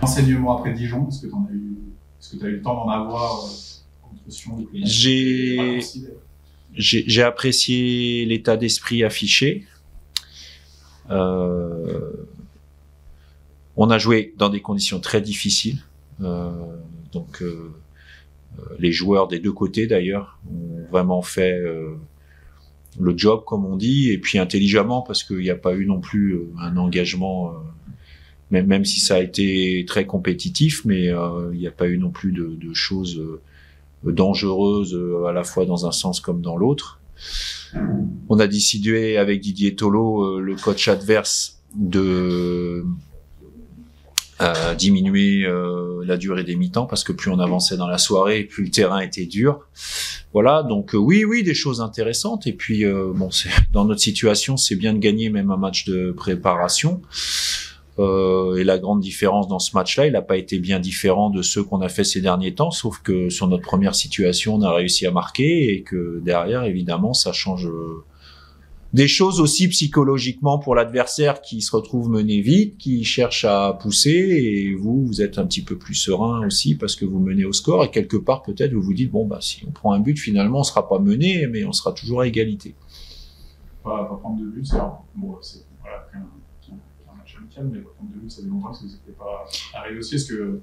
enseignement après Dijon, est-ce que tu as eu le temps d'en avoir contre Sion depuis J'ai apprécié l'état d'esprit affiché. On a joué dans des conditions très difficiles. Les joueurs des deux côtés d'ailleurs ont vraiment fait le job comme on dit, et puis intelligemment, parce qu'il n'y a pas eu non plus un engagement, même si ça a été très compétitif, mais il n'y a pas eu non plus de choses dangereuses à la fois dans un sens comme dans l'autre. On a décidé avec Didier Tolo, le coach adverse, de diminuer la durée des mi-temps, parce que plus on avançait dans la soirée, plus le terrain était dur. Voilà, donc oui, des choses intéressantes. Et puis dans notre situation, c'est bien de gagner même un match de préparation. Et la grande différence dans ce match-là, il n'a pas été bien différent de ceux qu'on a fait ces derniers temps, sauf que sur notre première situation, on a réussi à marquer, et que derrière, évidemment, ça change des choses aussi psychologiquement pour l'adversaire qui se retrouve mené vite, qui cherche à pousser, et vous êtes un petit peu plus serein aussi parce que vous menez au score, et quelque part peut-être vous vous dites si on prend un but, finalement on sera pas mené, mais on sera toujours à égalité. Pas prendre de but, c'est un match amical, mais pas prendre de but, ça fait longtemps que ça n'était pas arrivé aussi. Est-ce que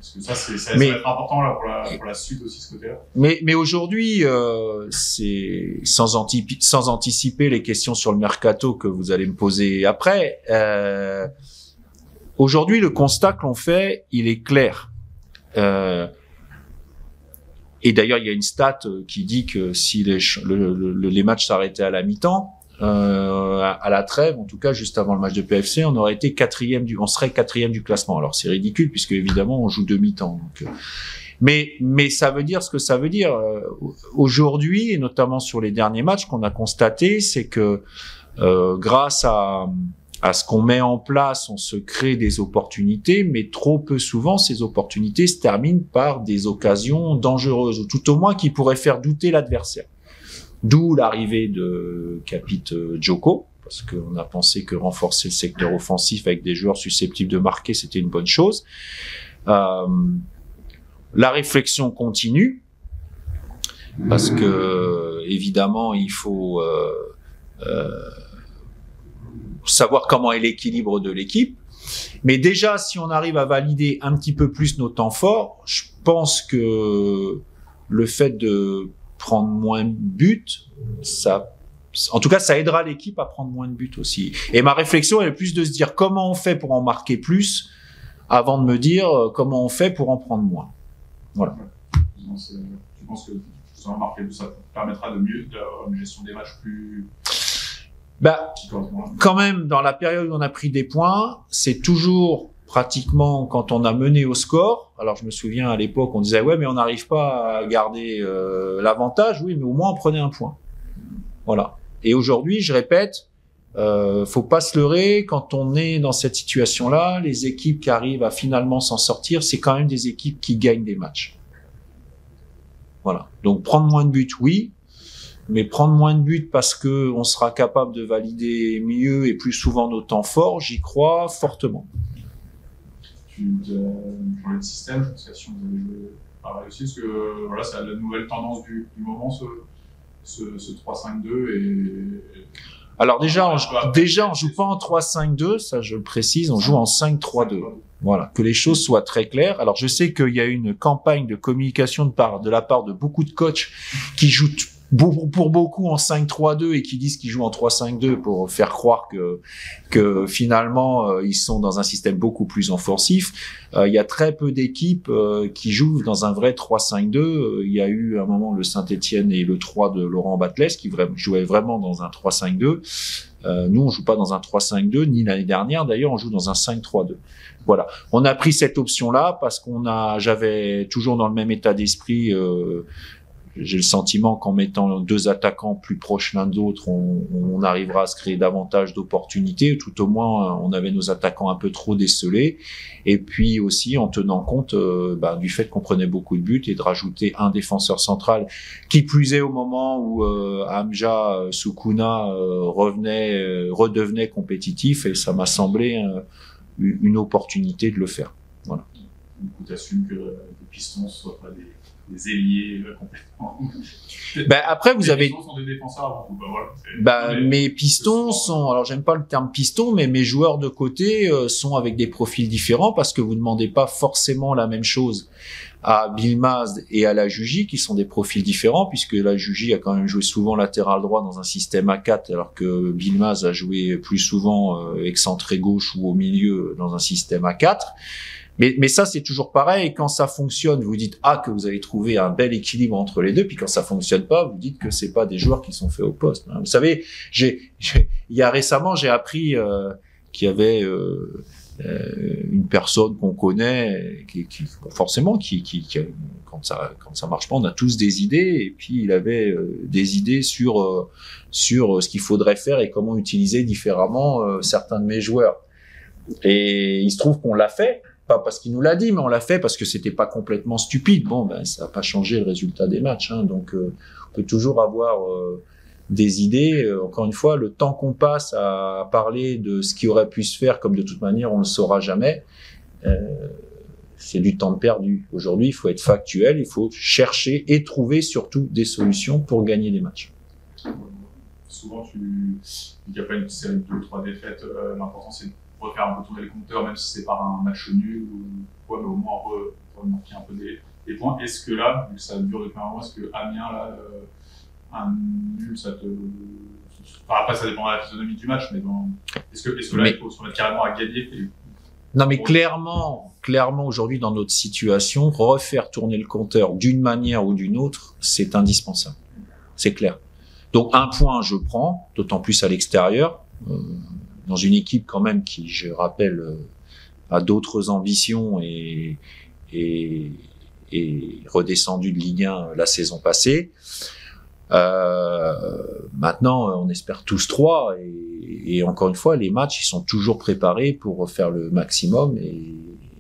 ça va être important là pour la suite aussi, ce côté-là. Mais aujourd'hui, c'est sans anticiper les questions sur le mercato que vous allez me poser après. Aujourd'hui, le constat que l'on fait, il est clair. Et d'ailleurs, il y a une stat qui dit que si les matchs s'arrêtaient à la mi-temps, à la trêve, en tout cas juste avant le match de PFC, on aurait été on serait quatrième du classement. Alors c'est ridicule puisque évidemment on joue demi-temps. Donc, mais ça veut dire ce que ça veut dire. Aujourd'hui, et notamment sur les derniers matchs, qu'on a constaté, c'est que grâce à ce qu'on met en place, on se crée des opportunités, mais trop peu souvent ces opportunités se terminent par des occasions dangereuses, ou tout au moins qui pourraient faire douter l'adversaire. D'où l'arrivée de Capit Djoko, parce qu'on a pensé que renforcer le secteur offensif avec des joueurs susceptibles de marquer, c'était une bonne chose. La réflexion continue, parce que évidemment, il faut savoir comment est l'équilibre de l'équipe. Mais déjà, si on arrive à valider un petit peu plus nos temps forts, je pense que le fait de prendre moins de buts, en tout cas, ça aidera l'équipe à prendre moins de buts aussi. Et ma réflexion, elle est plus de se dire comment on fait pour en marquer plus, avant de me dire comment on fait pour en prendre moins. Voilà. Tu penses que ça va marquer, ça permettra d'avoir une gestion des matchs plus... Quand même, dans la période où on a pris des points, c'est toujours pratiquement quand on a mené au score. Alors je me souviens à l'époque, on disait ouais, mais on n'arrive pas à garder l'avantage. Oui, mais au moins on prenait un point. Voilà. Et aujourd'hui, je répète, faut pas se leurrer. Quand on est dans cette situation-là, les équipes qui arrivent à finalement s'en sortir, c'est quand même des équipes qui gagnent des matchs. Voilà. Donc prendre moins de buts, oui. Mais prendre moins de buts parce que on sera capable de valider mieux et plus souvent nos temps forts, j'y crois fortement. Tu parlais de système, je pense que si vous avez joué pareil aussi, parce que voilà, c'est la nouvelle tendance du moment, ce 3-5-2 et... Alors déjà, on joue pas en 3-5-2, ça je le précise, on joue en 5-3-2. Voilà, que les choses soient très claires. Alors je sais qu'il y a une campagne de communication de la part de beaucoup de coachs qui jouent pour beaucoup en 5-3-2 et qui disent qu'ils jouent en 3-5-2 pour faire croire que finalement ils sont dans un système beaucoup plus offensif. Il y a très peu d'équipes qui jouent dans un vrai 3-5-2. Il y a eu à un moment le Saint-Étienne et le 3 de Laurent Batles qui jouaient vraiment dans un 3-5-2. Nous, on joue pas dans un 3-5-2, ni l'année dernière. D'ailleurs, on joue dans un 5-3-2. Voilà. On a pris cette option-là parce j'avais toujours dans le même état d'esprit. J'ai le sentiment qu'en mettant deux attaquants plus proches l'un de l'autre, on arrivera à se créer davantage d'opportunités. Tout au moins, on avait nos attaquants un peu trop décelés. Et puis aussi en tenant compte du fait qu'on prenait beaucoup de buts et de rajouter un défenseur central. Qui plus est au moment où Hamja Soukouna redevenait compétitif. Et ça m'a semblé une opportunité de le faire. Voilà. Du coup, tu assumes que les Pistons ne soient pas des ailiers complètement. Après, vous avez. Les Pistons sont des défenseurs avant tout. Voilà. Mes Pistons sont. Alors, j'aime pas le terme piston, mais mes joueurs de côté sont avec des profils différents parce que vous demandez pas forcément la même chose à Bill Maz et à la Juji, qui sont des profils différents, puisque la Juji a quand même joué souvent latéral droit dans un système à 4, alors que Bill Maz a joué plus souvent excentré gauche ou au milieu dans un système à 4. Mais ça, c'est toujours pareil. Quand ça fonctionne, vous dites que vous avez trouvé un bel équilibre entre les deux. Puis quand ça fonctionne pas, vous dites que c'est pas des joueurs qui sont faits au poste. Vous savez, il y a récemment, j'ai appris qu'il y avait une personne qu'on connaît, qui quand ça marche pas, on a tous des idées. Et puis il avait des idées sur ce qu'il faudrait faire et comment utiliser différemment certains de mes joueurs. Et il se trouve qu'on l'a fait. Pas parce qu'il nous l'a dit, mais on l'a fait parce que c'était pas complètement stupide. Ça n'a pas changé le résultat des matchs. Donc, on peut toujours avoir des idées. Encore une fois, le temps qu'on passe à parler de ce qui aurait pu se faire, comme de toute manière, on le saura jamais, c'est du temps perdu. Aujourd'hui, il faut être factuel, il faut chercher et trouver surtout des solutions pour gagner des matchs. Souvent, il n'y a pas une série de 2 ou 3 défaites. L'important, c'est de refaire un peu tourner le compteur, même si c'est par un match nul mais au moins remarquer un peu des points. Est-ce que là, vu que ça dure depuis un mois, est-ce que Amiens, là, un nul, ça te. Après, ça dépend de la physionomie du match, mais est-ce que là, il faut se remettre carrément à gagner Non, mais clairement, aujourd'hui, dans notre situation, refaire tourner le compteur d'une manière ou d'une autre, c'est indispensable. C'est clair. Donc, un point, je prends, d'autant plus à l'extérieur. Dans une équipe quand même qui, je rappelle, a d'autres ambitions et redescendu de Ligue 1 la saison passée. Maintenant, on espère tous 3 et encore une fois, les matchs, ils sont toujours préparés pour faire le maximum et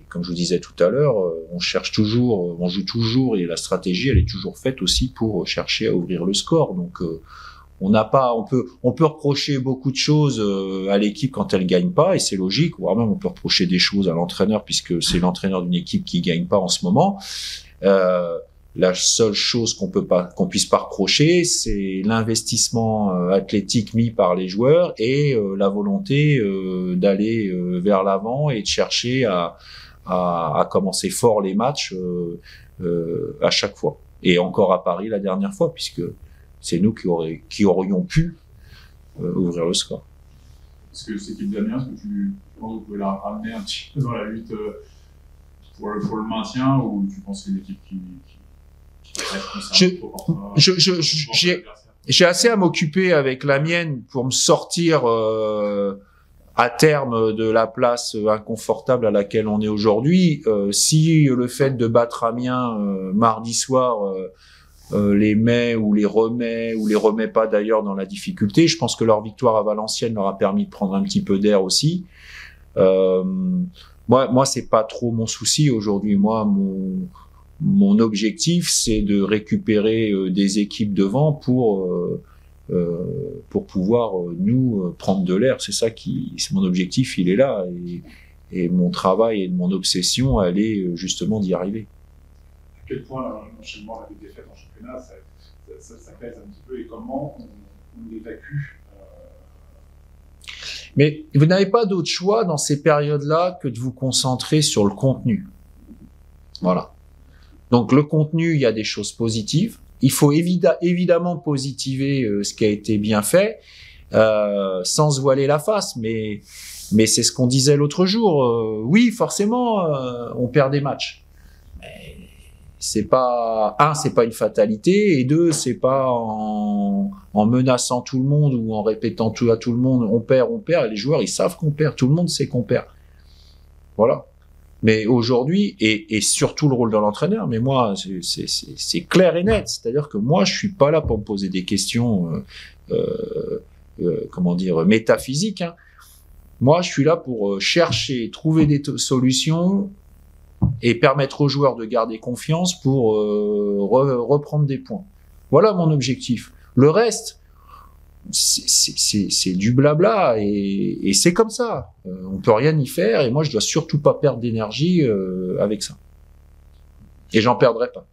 comme je vous disais tout à l'heure, on cherche toujours, on joue toujours et la stratégie, elle est toujours faite aussi pour chercher à ouvrir le score. Donc, on peut reprocher beaucoup de choses à l'équipe quand elle gagne pas, et c'est logique, voire même on peut reprocher des choses à l'entraîneur puisque c'est l'entraîneur d'une équipe qui gagne pas en ce moment. La seule chose qu'on puisse pas reprocher, c'est l'investissement athlétique mis par les joueurs et la volonté d'aller vers l'avant et de chercher à commencer fort les matchs à chaque fois. Et encore à Paris la dernière fois, puisque c'est nous qui aurions pu ouvrir le score. Est-ce que cette équipe d'Amiens, est-ce que tu penses que vous pouvez la ramener un petit peu dans la lutte pour le maintien, ou tu penses que c'est une équipe qui reste concernée? J'ai assez à m'occuper avec la mienne pour me sortir à terme de la place inconfortable à laquelle on est aujourd'hui. Si le fait de battre Amiens mardi soir les met ou les remet pas d'ailleurs dans la difficulté. Je pense que leur victoire à Valenciennes leur a permis de prendre un petit peu d'air aussi. Moi, c'est pas trop mon souci aujourd'hui. Moi, mon objectif, c'est de récupérer des équipes devant pour pouvoir nous prendre de l'air. C'est mon objectif, il est là. Et mon travail et mon obsession, elle est justement d'y arriver. À quel point l'enchaînement avec des défaites en championnat, ça pèse un petit peu, et comment on l'évacue? Mais vous n'avez pas d'autre choix dans ces périodes-là que de vous concentrer sur le contenu. Voilà. Donc le contenu, il y a des choses positives. Il faut évidemment positiver ce qui a été bien fait, sans se voiler la face. Mais c'est ce qu'on disait l'autre jour. Oui, forcément, on perd des matchs. Mais c'est pas une fatalité, et 2, c'est pas en menaçant tout le monde ou en répétant tout à tout le monde, on perd. Les joueurs, ils savent qu'on perd. Tout le monde sait qu'on perd. Voilà. Mais aujourd'hui, et surtout le rôle de l'entraîneur, mais moi, c'est clair et net. C'est-à-dire que moi, je suis pas là pour me poser des questions, métaphysiques, hein. Moi, je suis là pour chercher, trouver des solutions et permettre aux joueurs de garder confiance pour reprendre des points. Voilà mon objectif. Le reste, c'est du blabla et c'est comme ça. On peut rien y faire et moi je dois surtout pas perdre d'énergie avec ça. Et j'en perdrai pas.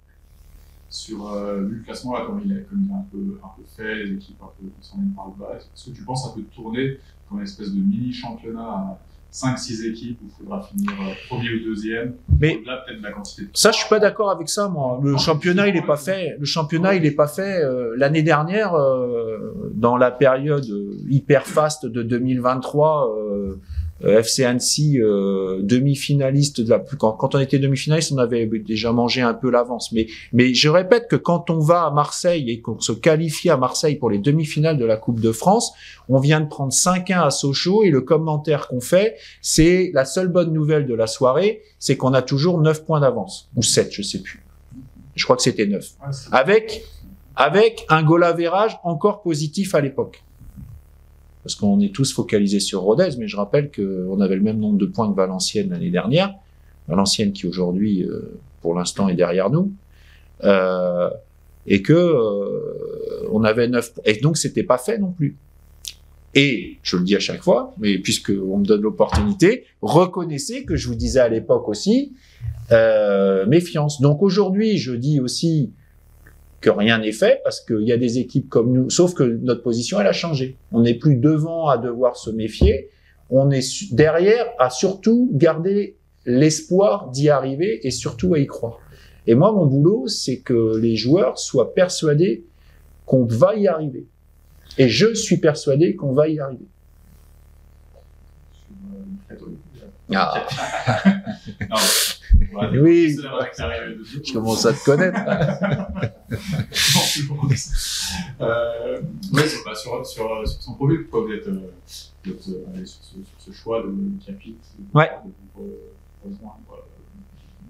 Sur le classement là, comme il a un peu fait, les équipes un peu s'emmènent par le bas, est-ce que tu penses un peu tourner comme une espèce de mini championnat à 5-6 équipes où il faudra finir premier ou deuxième, mais au-delà peut-être de la quantité de ça, je suis pas d'accord avec ça, moi. Le championnat, il est pas fait. Le championnat, il est pas fait. L'année dernière, dans la période hyper faste de 2023, FC Annecy, demi-finaliste de quand on était demi-finaliste, on avait déjà mangé un peu l'avance. Mais je répète que quand on va à Marseille et qu'on se qualifie à Marseille pour les demi-finales de la Coupe de France, on vient de prendre 5-1 à Sochaux et le commentaire qu'on fait, c'est la seule bonne nouvelle de la soirée, c'est qu'on a toujours 9 points d'avance. Ou 7, je sais plus. Je crois que c'était 9. Ouais, avec un goal average encore positif à l'époque. Parce qu'on est tous focalisés sur Rodez, mais je rappelle qu'on avait le même nombre de points que Valenciennes l'année dernière. Valenciennes qui aujourd'hui, pour l'instant, est derrière nous. Et on avait 9 points. Et donc, c'était pas fait non plus. Et, je le dis à chaque fois, mais puisque on me donne l'opportunité, reconnaissez que je vous disais à l'époque aussi, méfiance. Donc aujourd'hui, je dis aussi que rien n'est fait parce qu'il y a des équipes comme nous, sauf que notre position, elle a changé. On n'est plus devant à devoir se méfier. On est derrière à surtout garder l'espoir d'y arriver et surtout à y croire. Et moi, mon boulot, c'est que les joueurs soient persuadés qu'on va y arriver. Et je suis persuadé qu'on va y arriver. Ah. Oui, je commence à te connaître. Sur son profil, pourquoi vous êtes allé sur ce choix de Capit? Ouais.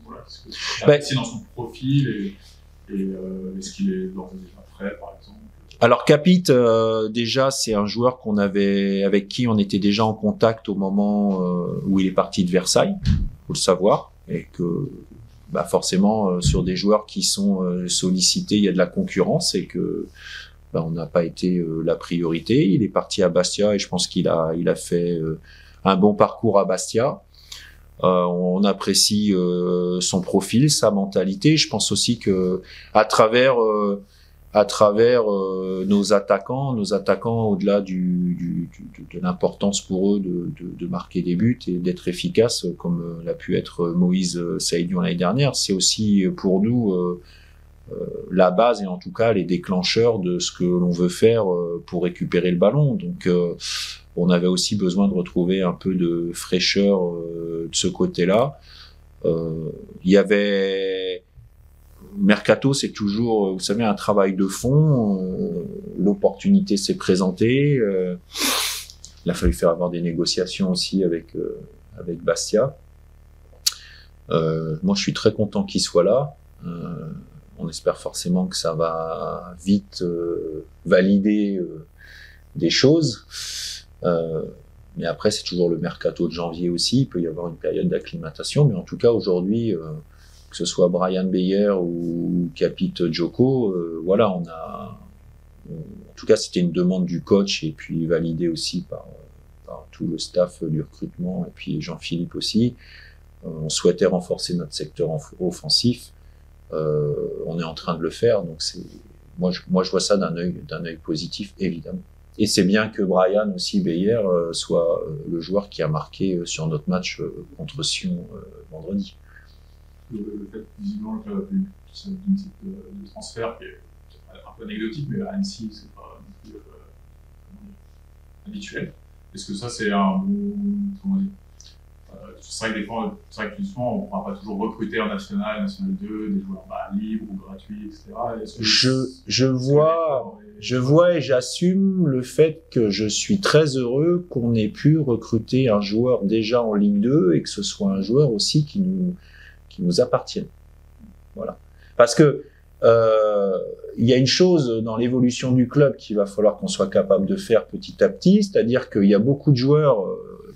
Voilà, qu'est-ce que tu apprécies dans son profil et est-ce qu'il est d'ores et déjà prêt, par exemple? Alors Capit, déjà c'est un joueur avec qui on était déjà en contact au moment où il est parti de Versailles, faut le savoir, et que forcément sur des joueurs qui sont sollicités, il y a de la concurrence et que on n'a pas été la priorité. Il est parti à Bastia et je pense qu'il a fait un bon parcours à Bastia. On apprécie son profil, sa mentalité. Je pense aussi que à travers nos attaquants au-delà de l'importance pour eux de marquer des buts et d'être efficaces comme l'a pu être Moïse Saïdion l'année dernière, c'est aussi pour nous la base et en tout cas les déclencheurs de ce que l'on veut faire pour récupérer le ballon. Donc on avait aussi besoin de retrouver un peu de fraîcheur de ce côté-là. Il y avait Mercato, c'est toujours, vous savez, un travail de fond. L'opportunité s'est présentée. Il a fallu faire avoir des négociations aussi avec Bastia. Moi, je suis très content qu'il soit là. On espère forcément que ça va vite valider des choses. Mais après, c'est toujours le mercato de janvier aussi. Il peut y avoir une période d'acclimatation. Mais en tout cas, aujourd'hui, que ce soit Brian Beyer ou Capit Djoko, voilà, en tout cas, c'était une demande du coach et puis validée aussi par tout le staff du recrutement et puis Jean-Philippe aussi. On souhaitait renforcer notre secteur offensif. On est en train de le faire, donc moi je vois ça d'un œil positif, évidemment. Et c'est bien que Brian aussi Beyer soit le joueur qui a marqué sur notre match contre Sion vendredi. Le fait, visiblement, le club a eu une type de transfert qui est un peu anecdotique, mais à Annecy, c'est pas non plus habituel. Est-ce que ça, c'est un bon. Comment dire, c'est vrai que des fois, on ne pourra pas toujours recruter en National 2, des joueurs libres ou gratuits, etc. Je vois et j'assume le fait que je suis très heureux qu'on ait pu recruter un joueur déjà en Ligue 2 et que ce soit un joueur aussi qui nous appartienne. Voilà. Parce que il y a une chose dans l'évolution du club qu'il va falloir qu'on soit capable de faire petit à petit, c'est-à-dire qu'il y a beaucoup de joueurs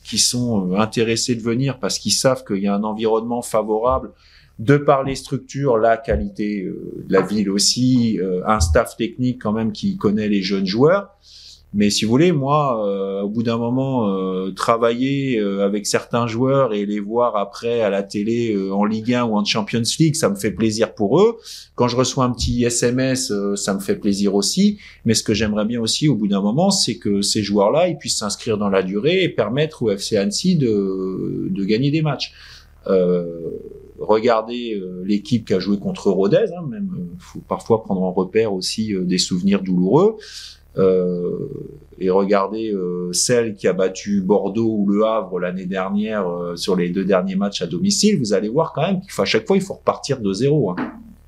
qui sont intéressés de venir parce qu'ils savent qu'il y a un environnement favorable de par les structures, la qualité de la ville aussi, un staff technique quand même qui connaît les jeunes joueurs. Mais si vous voulez, moi, au bout d'un moment, travailler avec certains joueurs et les voir après à la télé en Ligue 1 ou en Champions League, ça me fait plaisir pour eux. Quand je reçois un petit SMS, ça me fait plaisir aussi. Mais ce que j'aimerais bien aussi, au bout d'un moment, c'est que ces joueurs-là, ils puissent s'inscrire dans la durée et permettre au FC Annecy de gagner des matchs. Regardez l'équipe qui a joué contre Rodez, hein, même faut parfois prendre en repère aussi des souvenirs douloureux. Et regardez celle qui a battu Bordeaux ou Le Havre l'année dernière sur les 2 derniers matchs à domicile, vous allez voir quand même qu'à chaque fois il faut repartir de zéro, hein,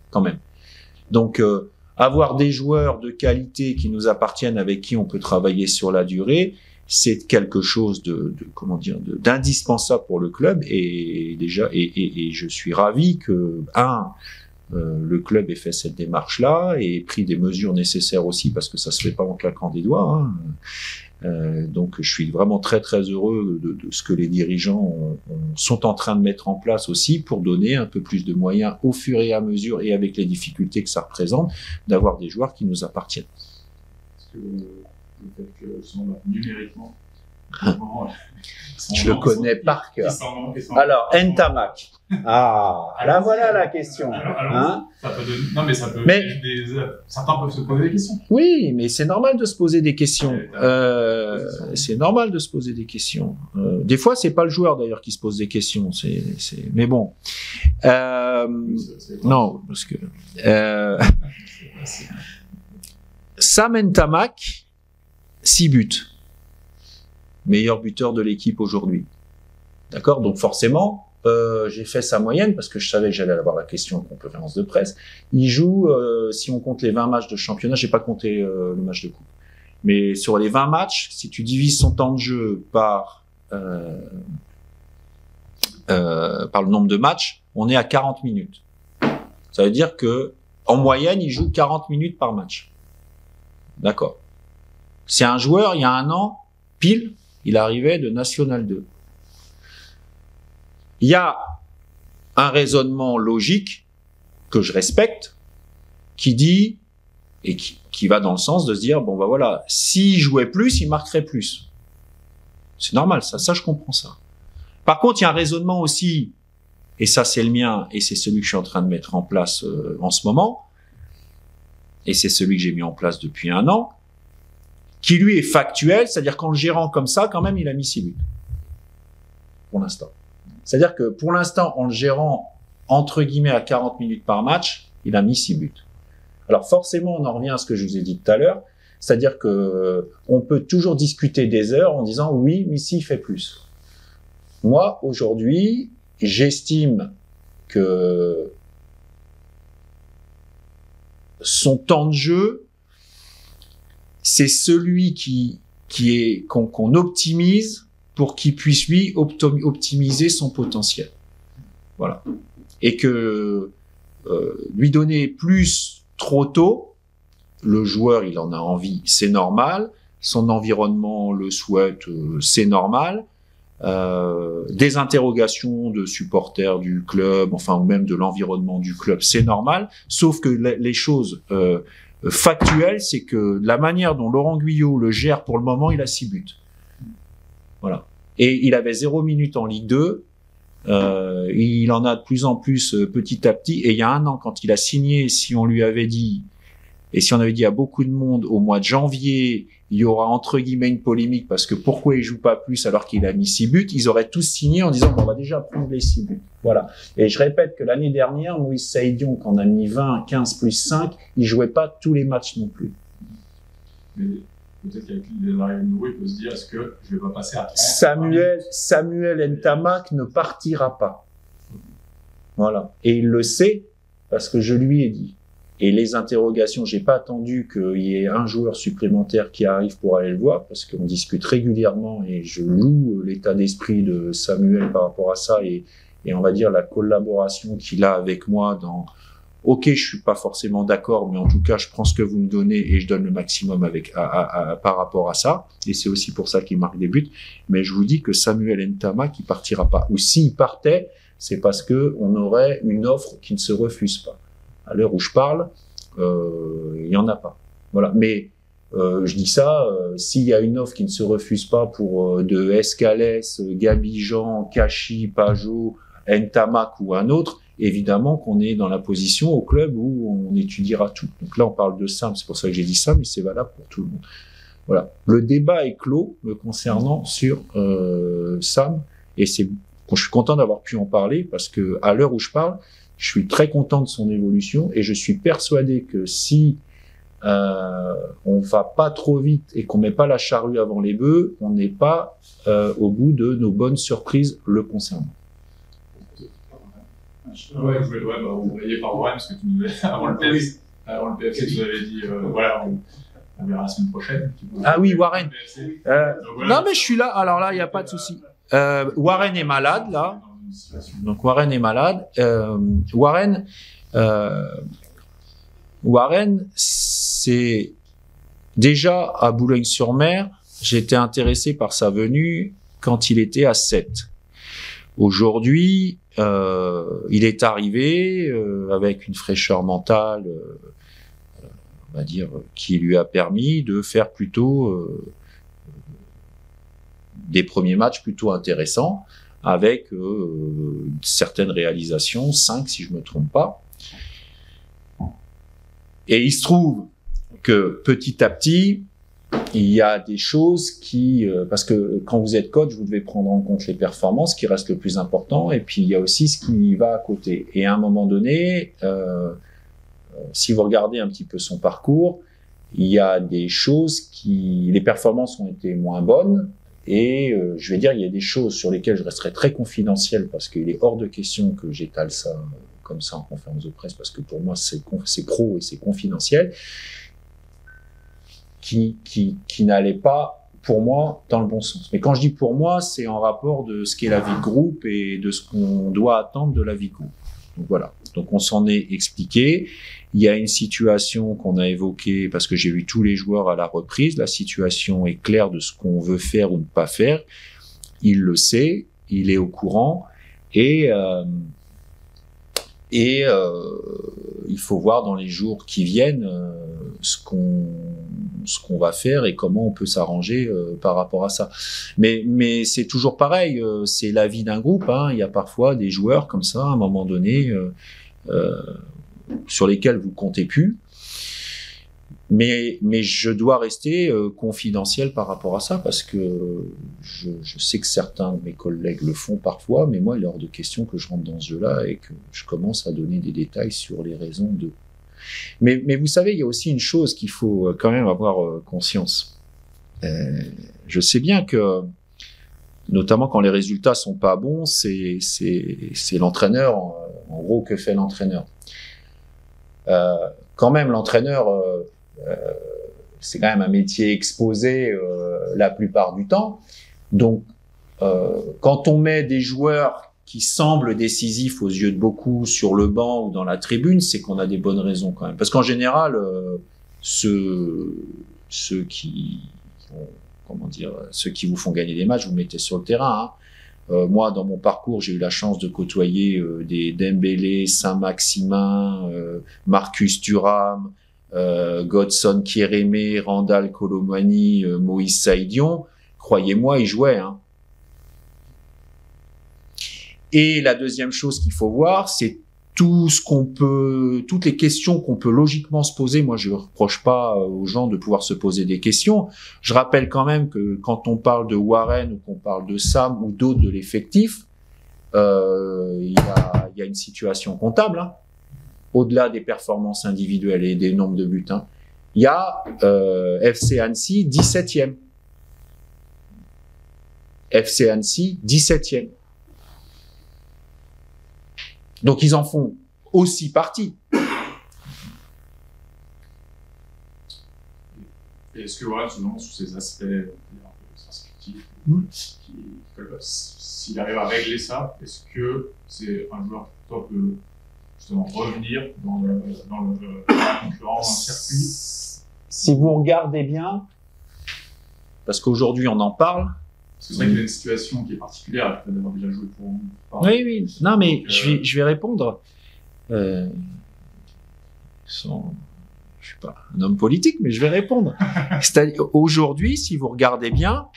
quand même. Donc avoir des joueurs de qualité qui nous appartiennent, avec qui on peut travailler sur la durée, c'est quelque chose d'indispensable pour le club. Et déjà, et je suis ravi que le club ait fait cette démarche-là et ait pris des mesures nécessaires aussi, parce que ça se fait pas en claquant des doigts, hein. Donc je suis vraiment très très heureux de ce que les dirigeants sont en train de mettre en place aussi, pour donner un peu plus de moyens au fur et à mesure, et avec les difficultés que ça représente, d'avoir des joueurs qui nous appartiennent. Est-ce que le fait que numériquement, je le connais par cœur. Alors, Ntamak. Là voilà la question. Hein, ça peut donner... Non, mais ça peut... Certains peuvent se poser des questions. Oui, mais c'est normal de se poser des questions. C'est normal de se poser des questions. Des fois, c'est pas le joueur d'ailleurs qui se pose des questions. Mais bon. Non, parce que Sam Ntamak, 6 buts. Meilleur buteur de l'équipe aujourd'hui. D'accord? Donc forcément, j'ai fait sa moyenne parce que je savais que j'allais avoir la question en conférence de presse. Il joue, si on compte les 20 matchs de championnat, j'ai pas compté le match de coupe, mais sur les 20 matchs, si tu divises son temps de jeu par le nombre de matchs, on est à 40 minutes. Ça veut dire que en moyenne, il joue 40 minutes par match. D'accord? C'est un joueur, il y a un an, pile, il arrivait de National 2. Il y a un raisonnement logique que je respecte, qui dit, et qui va dans le sens de se dire, bon, bah voilà, s'il jouait plus, il marquerait plus. C'est normal, ça je comprends ça. Par contre, il y a un raisonnement aussi, et ça c'est le mien, et c'est celui que je suis en train de mettre en place en ce moment, et c'est celui que j'ai mis en place depuis 1 an, qui lui est factuel, c'est-à-dire qu'en le gérant comme ça, quand même, il a mis 6 buts. Pour l'instant. C'est-à-dire que pour l'instant, en le gérant, entre guillemets, à 40 minutes par match, il a mis 6 buts. Alors forcément, on en revient à ce que je vous ai dit tout à l'heure, c'est-à-dire que on peut toujours discuter des heures en disant oui, mais s'il fait plus. Moi, aujourd'hui, j'estime que son temps de jeu, c'est celui qu'on optimise pour qu'il puisse lui optimiser son potentiel. Voilà. Et que lui donner plus trop tôt, le joueur il en a envie, c'est normal. Son environnement le souhaite, c'est normal. Des interrogations de supporters du club, enfin ou même de l'environnement du club, c'est normal. Sauf que les choses factuelles, c'est que la manière dont Laurent Guyot le gère pour le moment, il a 6 buts. Voilà. Et il avait 0 minutes en Ligue 2. Il en a de plus en plus petit à petit. Et il y a 1 an, quand il a signé, si on lui avait dit, et si on avait dit à beaucoup de monde au mois de janvier, il y aura entre guillemets une polémique parce que pourquoi il joue pas plus alors qu'il a mis 6 buts, ils auraient tous signé en disant bon, on va déjà prendre les 6 buts. Voilà. Et je répète que l'année dernière, Moïse Saïdion, quand on a mis 20, 15 plus 5, il jouait pas tous les matchs non plus. Mais peut-être qu'avec les arrivées de nouveau, il peut se dire est-ce que je vais pas passer à 30? Samuel Ntamak ne partira pas. Voilà. Et il le sait parce que je lui ai dit. Et les interrogations, j'ai pas attendu qu'il y ait un joueur supplémentaire qui arrive pour aller le voir, parce qu'on discute régulièrement et je loue l'état d'esprit de Samuel par rapport à ça et on va dire la collaboration qu'il a avec moi dans ok, je suis pas forcément d'accord, mais en tout cas, je prends ce que vous me donnez et je donne le maximum par rapport à ça. Et c'est aussi pour ça qu'il marque des buts. Mais je vous dis que Samuel Ntamak, il partira pas. Ou s'il partait, c'est parce que on aurait une offre qui ne se refuse pas. À l'heure où je parle, il y en a pas. Voilà. Mais je dis ça, s'il y a une offre qui ne se refuse pas pour de Escales, Gabijan, Kachi, Pajot, Ntamak ou un autre, évidemment qu'on est dans la position au club où on étudiera tout. Donc là, on parle de Sam, c'est pour ça que j'ai dit ça, mais c'est valable pour tout le monde. Voilà. Le débat est clos me concernant sur Sam, et je suis content d'avoir pu en parler parce que à l'heure où je parle, je suis très content de son évolution et je suis persuadé que si on va pas trop vite et qu'on met pas la charrue avant les bœufs, on n'est pas au bout de nos bonnes surprises le concernant. Ouais, vous voyez par Warren, parce que tu nous avais, avant le PFC, tu nous avais dit, voilà, on verra la semaine prochaine. Ah oui, Warren. Voilà, non, mais je suis là. Alors là, il n'y a pas de souci. Warren est malade, là. Donc, Warren est malade. Warren, c'est déjà à Boulogne-sur-Mer. J'étais intéressé par sa venue quand il était à 7. Aujourd'hui, il est arrivé avec une fraîcheur mentale, on va dire, qui lui a permis de faire plutôt des premiers matchs plutôt intéressants, avec certaines réalisations, 5 si je me trompe pas. Et il se trouve que petit à petit, il y a des choses qui, parce que quand vous êtes coach, vous devez prendre en compte les performances, qui reste le plus important, et puis il y a aussi ce qui va à côté. Et à un moment donné, si vous regardez un petit peu son parcours, il y a des choses les performances ont été moins bonnes, et je vais dire, il y a des choses sur lesquelles je resterai très confidentiel, parce qu'il est hors de question que j'étale ça comme ça en conférence de presse, parce que pour moi, c'est pro et c'est confidentiel, qui n'allait pas, pour moi, dans le bon sens. Mais quand je dis pour moi, c'est en rapport de ce qu'est la vie de groupe et de ce qu'on doit attendre de la vie de groupe. Donc voilà. Donc on s'en est expliqué. Il y a une situation qu'on a évoquée, parce que j'ai vu tous les joueurs à la reprise. La situation est claire de ce qu'on veut faire ou ne pas faire. Il le sait, il est au courant, et il faut voir dans les jours qui viennent ce qu'on va faire et comment on peut s'arranger par rapport à ça. Mais c'est toujours pareil, c'est la vie d'un groupe, hein. Il y a parfois des joueurs comme ça, à un moment donné, sur lesquels vous comptez plus. Mais je dois rester confidentiel par rapport à ça, parce que je sais que certains de mes collègues le font parfois, mais moi, il est hors de question que je rentre dans ce jeu-là et que je commence à donner des détails sur les raisons de. Mais vous savez, il y a aussi une chose qu'il faut quand même avoir conscience. Je sais bien que, notamment quand les résultats sont pas bons, c'est l'entraîneur. En gros, que fait l'entraîneur? Quand même, l'entraîneur, c'est quand même un métier exposé la plupart du temps. Donc, quand on met des joueurs qui semblent décisifs aux yeux de beaucoup sur le banc ou dans la tribune, c'est qu'on a des bonnes raisons quand même. Parce qu'en général, ceux qui vous font gagner des matchs, vous mettez sur le terrain, hein. Moi, dans mon parcours, j'ai eu la chance de côtoyer des Dembélé, Saint-Maximin, Marcus Thuram, Godson Kierémé, Randall Colomani, Moïse Saïdion. Croyez-moi, ils jouaient, hein. Et la deuxième chose qu'il faut voir, c'est toutes les questions qu'on peut logiquement se poser. Moi, je ne reproche pas aux gens de pouvoir se poser des questions. Je rappelle quand même que quand on parle de Warren ou qu'on parle de Sam ou d'autres de l'effectif, il y a une situation comptable, hein, au-delà des performances individuelles et des nombres de buts. Hein. Il y a FC Annecy 17e. FC Annecy 17e. Donc, ils en font aussi partie. Et est-ce que Warren se demande sur ces aspects instinctifs, s'il arrive à régler ça, est-ce que c'est un joueur qui peut justement revenir dans la concurrence, dans le circuit? Si vous regardez bien, parce qu'aujourd'hui on en parle. C'est vrai qu'il y a une situation qui est particulière, peut-être d'avoir déjà joué pour. Oui. Non, mais je vais répondre. Je je suis pas un homme politique, mais je vais répondre. C'est-à-dire, aujourd'hui, si vous regardez bien,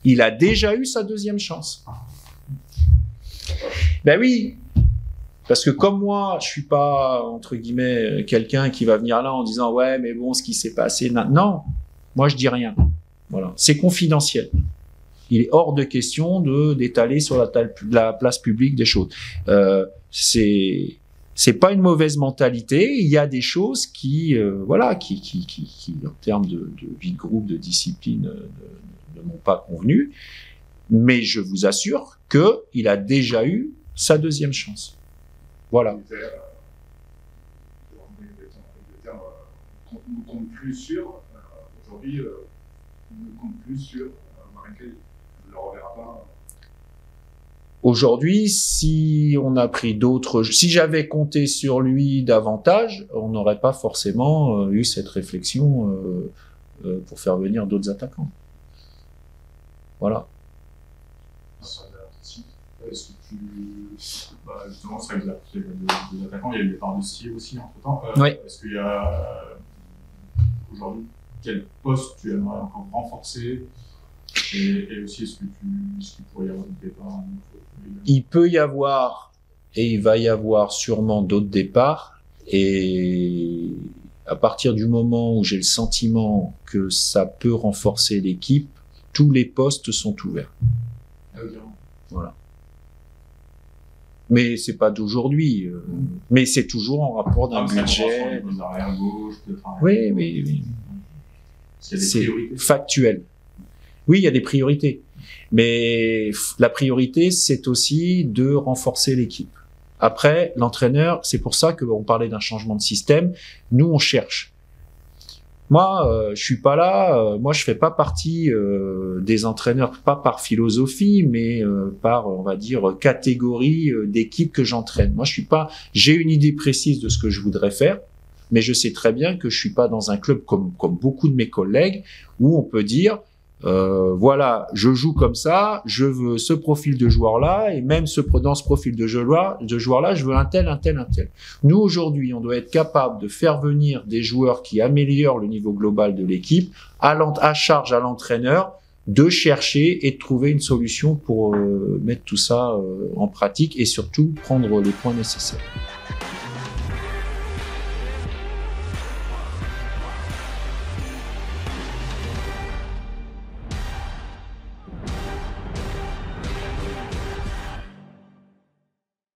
il a déjà eu sa deuxième chance. Ben oui, parce que comme moi, je suis pas, entre guillemets, quelqu'un qui va venir là en disant, ouais, mais bon, ce qui s'est passé, non, moi, je dis rien. Voilà. C'est confidentiel. Il est hors de question d'étaler sur la place publique des choses. C'est pas une mauvaise mentalité. Il y a des choses qui, voilà, qui en termes de vie de groupe, de discipline, ne m'ont pas convenu. Mais je vous assure que il a déjà eu sa deuxième chance. Voilà. On ne compte plus sur, aujourd'hui, on ne compte plus sur Marine Kaye. Je ne le reverra pas. Aujourd'hui, si on a pris d'autres, si j'avais compté sur lui davantage, on n'aurait pas forcément eu cette réflexion pour faire venir d'autres attaquants. Voilà. Est-ce que tu... justement, c'est vrai que des attaquants, il y a eu des parts de scie aussi entre-temps. Oui. Est-ce qu'il y a, aujourd'hui, quel poste tu aimerais encore renforcer et aussi, est-ce qu'il pourrait y avoir des départs? Il peut y avoir, et il va y avoir sûrement d'autres départs, et à partir du moment où j'ai le sentiment que ça peut renforcer l'équipe, tous les postes sont ouverts. Voilà. Mais c'est pas d'aujourd'hui. Mais c'est toujours en rapport d'un budget. Oui. C'est factuel. Oui, il y a des priorités. Mais la priorité, c'est aussi de renforcer l'équipe. Après, l'entraîneur, c'est pour ça qu'on parlait d'un changement de système. Nous, on cherche. Moi, je suis pas là. Moi, je fais pas partie des entraîneurs, pas par philosophie, mais par, on va dire, catégorie d'équipe que j'entraîne. Moi, je suis pas. J'ai une idée précise de ce que je voudrais faire, mais je sais très bien que je suis pas dans un club comme beaucoup de mes collègues où on peut dire. Voilà, je joue comme ça, je veux ce profil de joueur-là, et même dans ce profil de joueur-là, je veux un tel. Nous, aujourd'hui, on doit être capable de faire venir des joueurs qui améliorent le niveau global de l'équipe, à charge à l'entraîneur de chercher et de trouver une solution pour mettre tout ça en pratique et surtout prendre les points nécessaires.